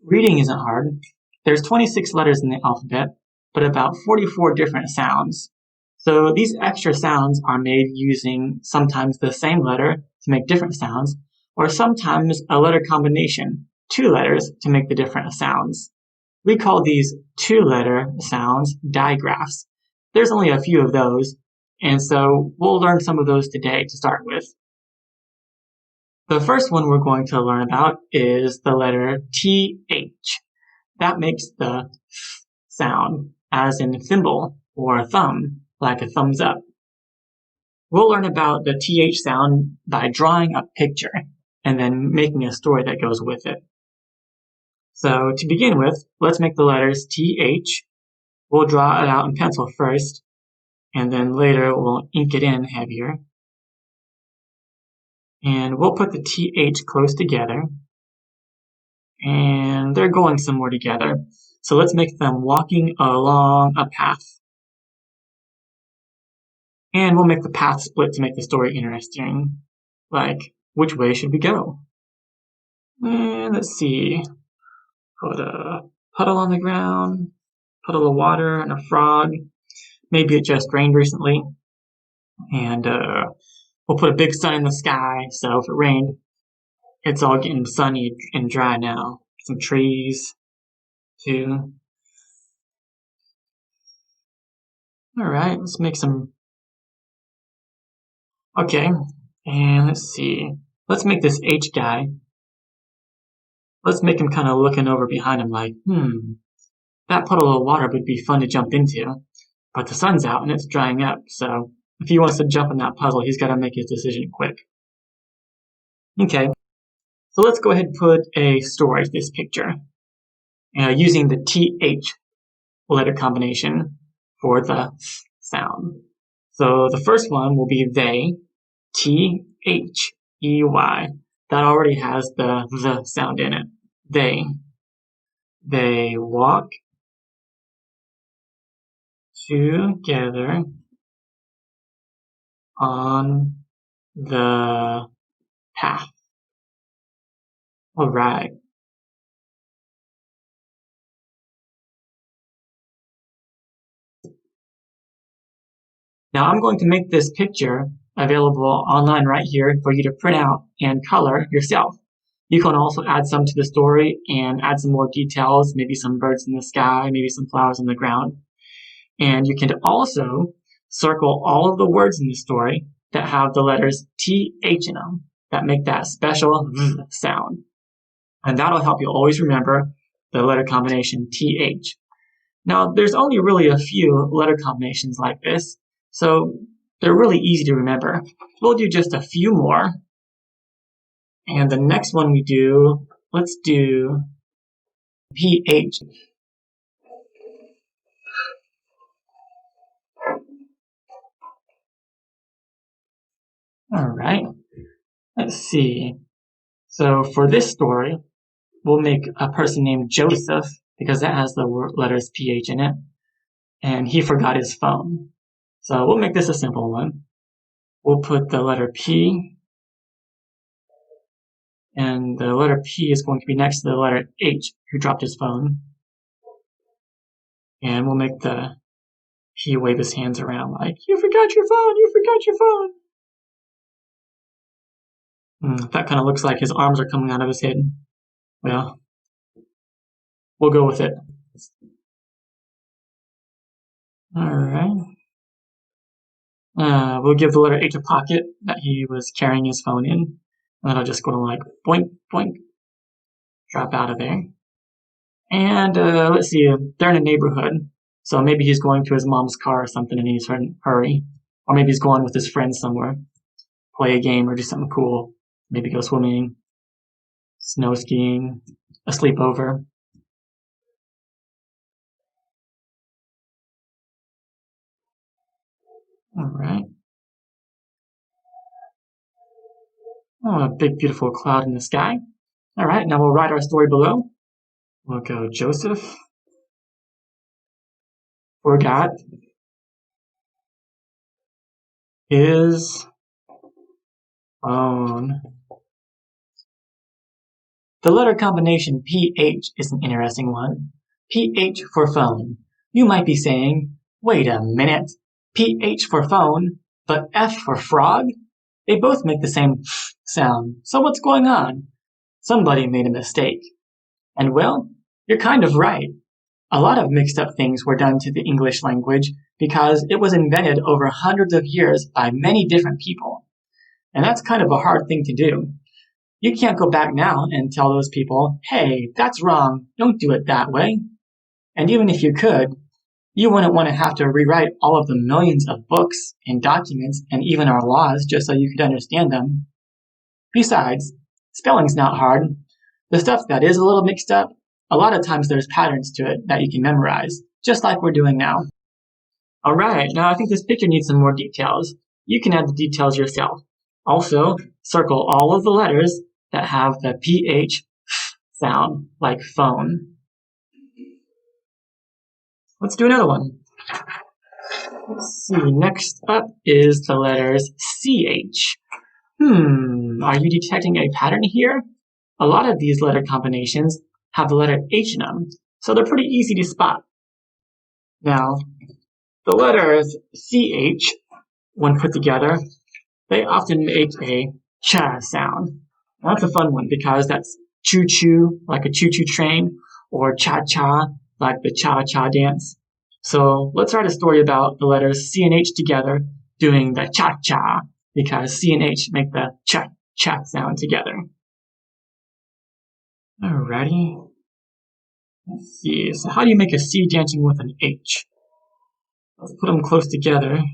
Reading isn't hard. There's 26 letters in the alphabet, but about 44 different sounds. So these extra sounds are made using sometimes the same letter to make different sounds, or sometimes a letter combination, two letters to make the different sounds. We call these two-letter sounds digraphs. There's only a few of those, and so we'll learn some of those today to start with. The first one we're going to learn about is the letter TH. That makes the sound, as in thimble or thumb, like a thumbs up. We'll learn about the TH sound by drawing a picture and then making a story that goes with it. So to begin with, let's make the letters TH. We'll draw it out in pencil first, and then later we'll ink it in heavier. And we'll put the TH close together, and they're going somewhere together. So let's make them walking along a path. And we'll make the path split to make the story interesting. Like, which way should we go? And let's see. Put a puddle on the ground, puddle of water, and a frog. Maybe it just rained recently. And we'll put a big sun in the sky, so if it rained, it's all getting sunny and dry now. Some trees, too. Alright, let's make some... Okay, and let's see. Let's make this H guy. Let's make him kind of looking over behind him like, that puddle of water would be fun to jump into. But the sun's out and it's drying up, so if he wants to jump in that puzzle, he's got to make his decision quick. Okay, so let's go ahead and put a story to this picture using the TH letter combination for the sound. So the first one will be they, T-H-E-Y. That already has the sound in it. They walk together on the path. All right. Now I'm going to make this picture available online right here for you to print out and color yourself. You can also add some to the story and add some more details, maybe some birds in the sky, maybe some flowers on the ground. And you can also circle all of the words in the story that have the letters TH in them, that make that special V sound. And that'll help you always remember the letter combination TH. Now, there's only really a few letter combinations like this, so they're really easy to remember. We'll do just a few more. And the next one we do, let's do PH. All right, let's see. So for this story, we'll make a person named Joseph, because that has the letters PH in it, and he forgot his phone. So we'll make this a simple one. We'll put the letter P, and the letter P is going to be next to the letter H, who dropped his phone. And we'll make the P wave his hands around like, you forgot your phone, you forgot your phone. That kind of looks like his arms are coming out of his head. Well, we'll go with it. Alright. We'll give the letter H a pocket that he was carrying his phone in. And then I'll just go to like, boink, boink, drop out of there. And let's see, they're in a neighborhood. So maybe he's going to his mom's car or something and he's in a hurry. Or maybe he's going with his friends somewhere. Play a game or do something cool. Maybe go swimming, snow skiing, a sleepover. Alright. Oh, a big beautiful cloud in the sky. Alright, now we'll write our story below. We'll go Joseph forgot his phone. The letter combination PH is an interesting one. PH for phone. You might be saying, wait a minute, PH for phone, but F for frog? They both make the same sound, so what's going on? Somebody made a mistake. And well, you're kind of right. A lot of mixed up things were done to the English language because it was invented over hundreds of years by many different people. And that's kind of a hard thing to do. You can't go back now and tell those people, hey, that's wrong, don't do it that way. And even if you could, you wouldn't want to have to rewrite all of the millions of books and documents and even our laws just so you could understand them. Besides, spelling's not hard. The stuff that is a little mixed up, a lot of times there's patterns to it that you can memorize, just like we're doing now. Alright, now I think this picture needs some more details. You can add the details yourself. Also, circle all of the letters that have the PH sound, like phone. Let's do another one. Let's see, next up is the letters CH. Are you detecting a pattern here? A lot of these letter combinations have the letter H in them, so they're pretty easy to spot. Now, the letters CH, when put together, they often make a cha sound. Now, that's a fun one because that's choo-choo, like a choo-choo train, or cha-cha, like the cha-cha dance. So let's write a story about the letters C and H together doing the cha-cha, because C and H make the cha-cha sound together. Alrighty. Let's see, so how do you make a C dancing with an H? Let's put them close together.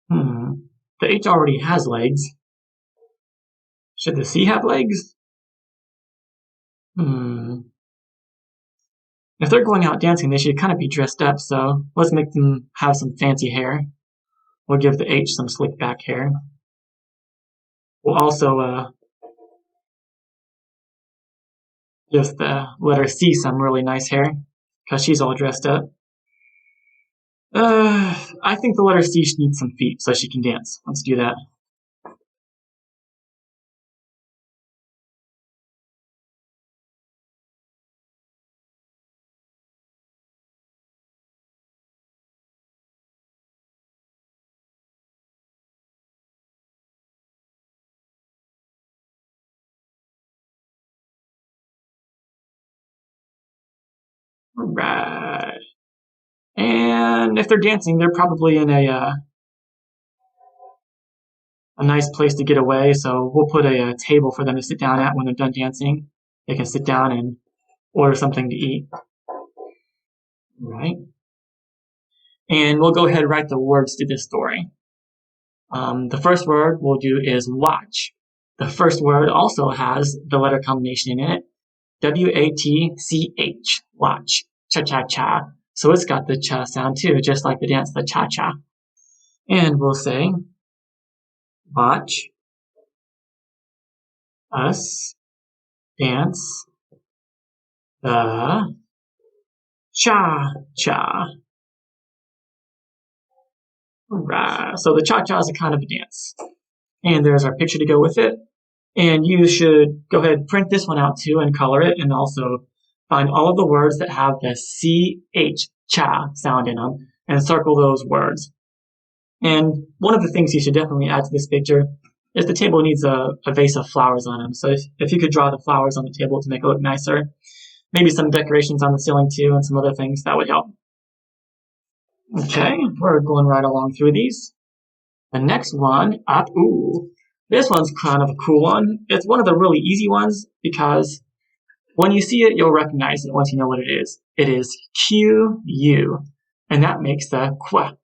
The H already has legs. Should the C have legs? If they're going out dancing, they should kind of be dressed up, so let's make them have some fancy hair. We'll give the H some slick back hair. We'll also give the letter C some really nice hair, because she's all dressed up. I think the letter C needs some feet so she can dance. Let's do that. Alright. And if they're dancing, they're probably in a nice place to get away, so we'll put a table for them to sit down at when they're done dancing. They can sit down and order something to eat. Right. And we'll go ahead and write the words to this story. The first word we'll do is watch. The first word also has the letter combination in it. W-A-T-C-H. Watch. Cha-cha-cha. So it's got the cha sound too, just like the dance, the cha-cha. And we'll say, watch us dance the cha-cha. Right. So the cha-cha is a kind of a dance. And there's our picture to go with it. And you should go ahead and print this one out too and color it, and also find all of the words that have the C-H, cha sound in them, and circle those words. And one of the things you should definitely add to this picture is the table needs a vase of flowers on them. So if you could draw the flowers on the table to make it look nicer, maybe some decorations on the ceiling too, and some other things, that would help. Okay, we're going right along through these. The next one up, this one's kind of a cool one. It's one of the really easy ones because when you see it, you'll recognize it once you know what it is. It is Q-U, and that makes the qua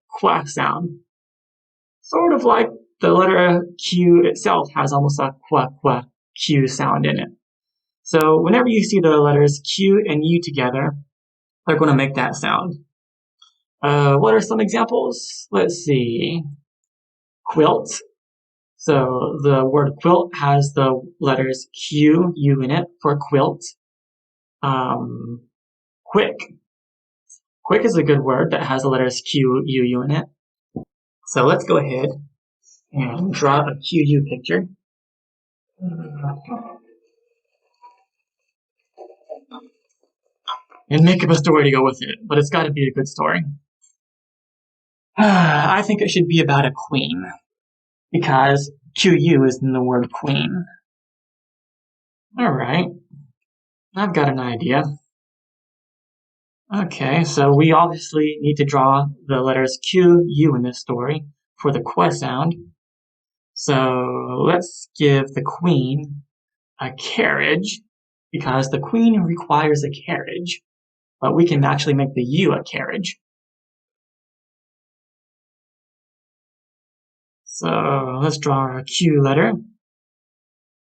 sound. Sort of like the letter Q itself has almost a qua Q sound in it. So whenever you see the letters Q and U together, they're going to make that sound. What are some examples? Let's see. Quilt. So the word quilt has the letters Q, U in it for quilt. Quick. Quick is a good word that has the letters Q, U, U in it. So let's go ahead and draw a Q, U picture. and make up a story to go with it, but it's got to be a good story. I think it should be about a queen, because QU is in the word queen. Alright, I've got an idea. Okay, so we obviously need to draw the letters Q, U in this story for the qu sound. So let's give the queen a carriage, because the queen requires a carriage, but we can actually make the U a carriage. So let's draw our Q letter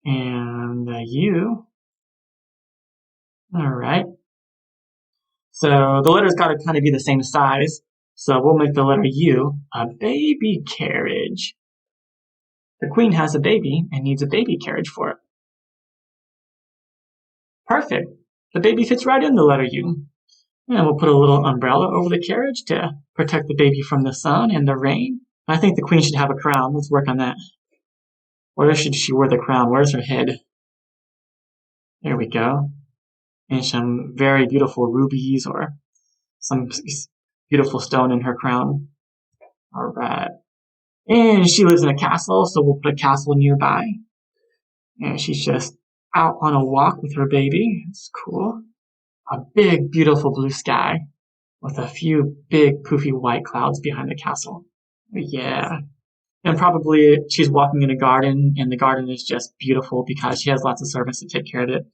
and the U. Alright. So the letter's got to kind of be the same size. So we'll make the letter U a baby carriage. The queen has a baby and needs a baby carriage for it. Perfect. The baby fits right in the letter U. And we'll put a little umbrella over the carriage to protect the baby from the sun and the rain. I think the queen should have a crown. Let's work on that. Where should she wear the crown? Where's her head? There we go. And some very beautiful rubies or some beautiful stone in her crown. Alright. And she lives in a castle, so we'll put a castle nearby. And she's just out on a walk with her baby. It's cool. A big, beautiful blue sky with a few big, poofy white clouds behind the castle. Yeah. And probably she's walking in a garden, and the garden is just beautiful because she has lots of servants to take care of it.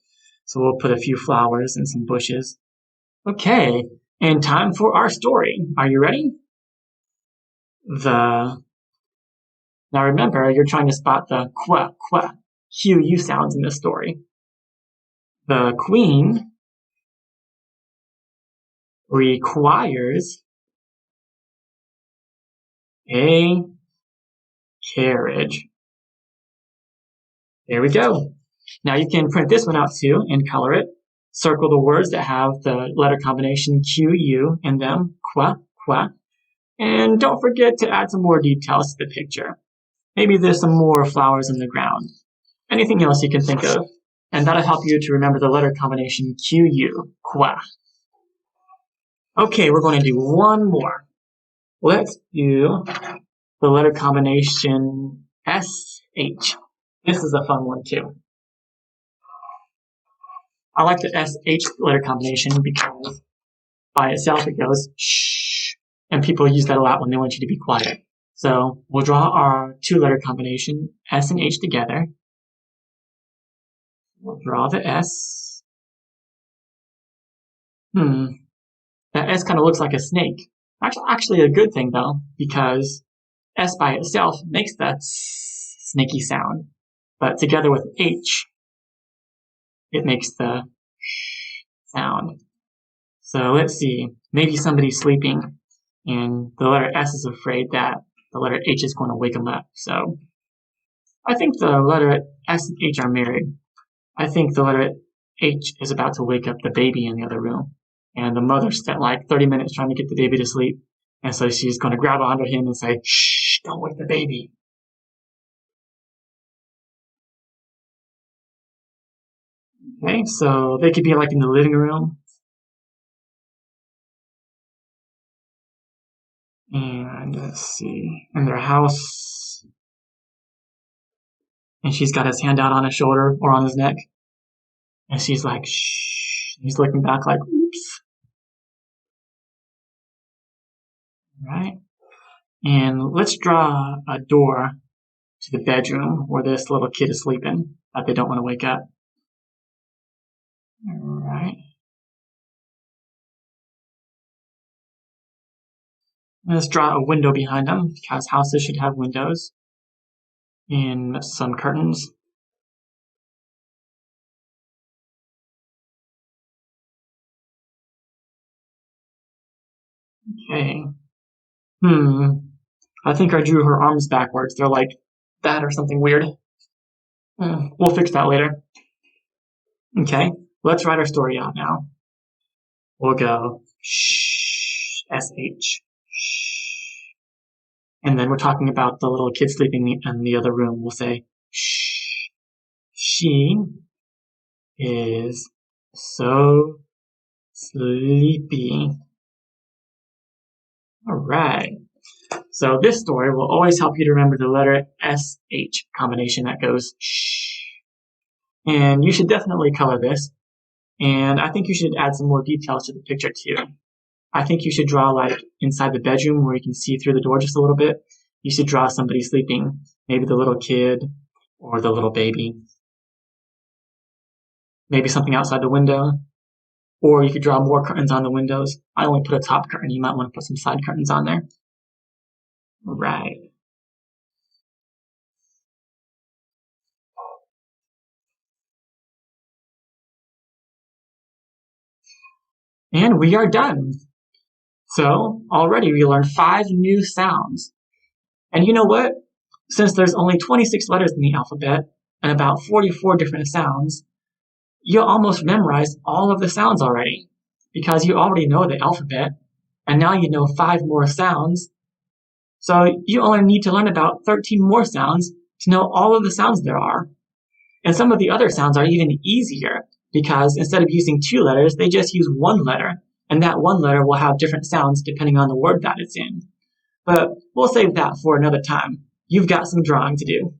So we'll put a few flowers and some bushes. Okay, and time for our story. Are you ready? Now remember, you're trying to spot the Q-U sounds in this story. The queen requires a carriage. There we go. Now you can print this one out too and color it. Circle the words that have the letter combination Q-U in them, qua. And don't forget to add some more details to the picture. Maybe there's some more flowers in the ground. Anything else you can think of. And that'll help you to remember the letter combination Q-U, qua. Okay, we're going to do one more. Let's do the letter combination S-H. This is a fun one too. I like the S-H letter combination because by itself it goes shh, and people use that a lot when they want you to be quiet. So we'll draw our two-letter combination, S and H together. We'll draw the S. That S kind of looks like a snake. Actually a good thing though, because S by itself makes that snaky sound. But together with H, it makes the sh sound. So let's see, maybe somebody's sleeping and the letter S is afraid that the letter H is going to wake them up. So I think the letter S and H are married. I think the letter H is about to wake up the baby in the other room. And the mother spent like 30 minutes trying to get the baby to sleep. And so she's going to grab onto him and say, shh, don't wake the baby. Okay, so they could be like in the living room. And let's see, in their house. And she's got his hand out on his shoulder or on his neck. And she's like, shh. He's looking back like, oops. Right? And let's draw a door to the bedroom where this little kid is sleeping that they don't want to wake up. Alright. Let's draw a window behind them because houses should have windows. And some curtains. Okay. I think I drew her arms backwards. They're like that or something weird. We'll fix that later. Okay, let's write our story out now. We'll go shh, S-H, shh. And then we're talking about the little kid sleeping in the other room. We'll say shh. She is so Sleepy. All right. So this story will always help you to remember the letter SH combination that goes shh. And you should definitely color this. And I think you should add some more details to the picture too. I think you should draw like inside the bedroom where you can see through the door just a little bit. You should draw somebody sleeping, maybe the little kid or the little baby. Maybe something outside the window. Or you could draw more curtains on the windows. I only put a top curtain. You might want to put some side curtains on there. Right. And we are done. So already we learned 5 new sounds. And you know what? Since there's only 26 letters in the alphabet and about 44 different sounds, you'll almost memorize all of the sounds already because you already know the alphabet and now you know 5 more sounds. So you only need to learn about 13 more sounds to know all of the sounds there are. And some of the other sounds are even easier because instead of using 2 letters, they just use 1 letter. And that 1 letter will have different sounds depending on the word that it's in. But we'll save that for another time. You've got some drawing to do.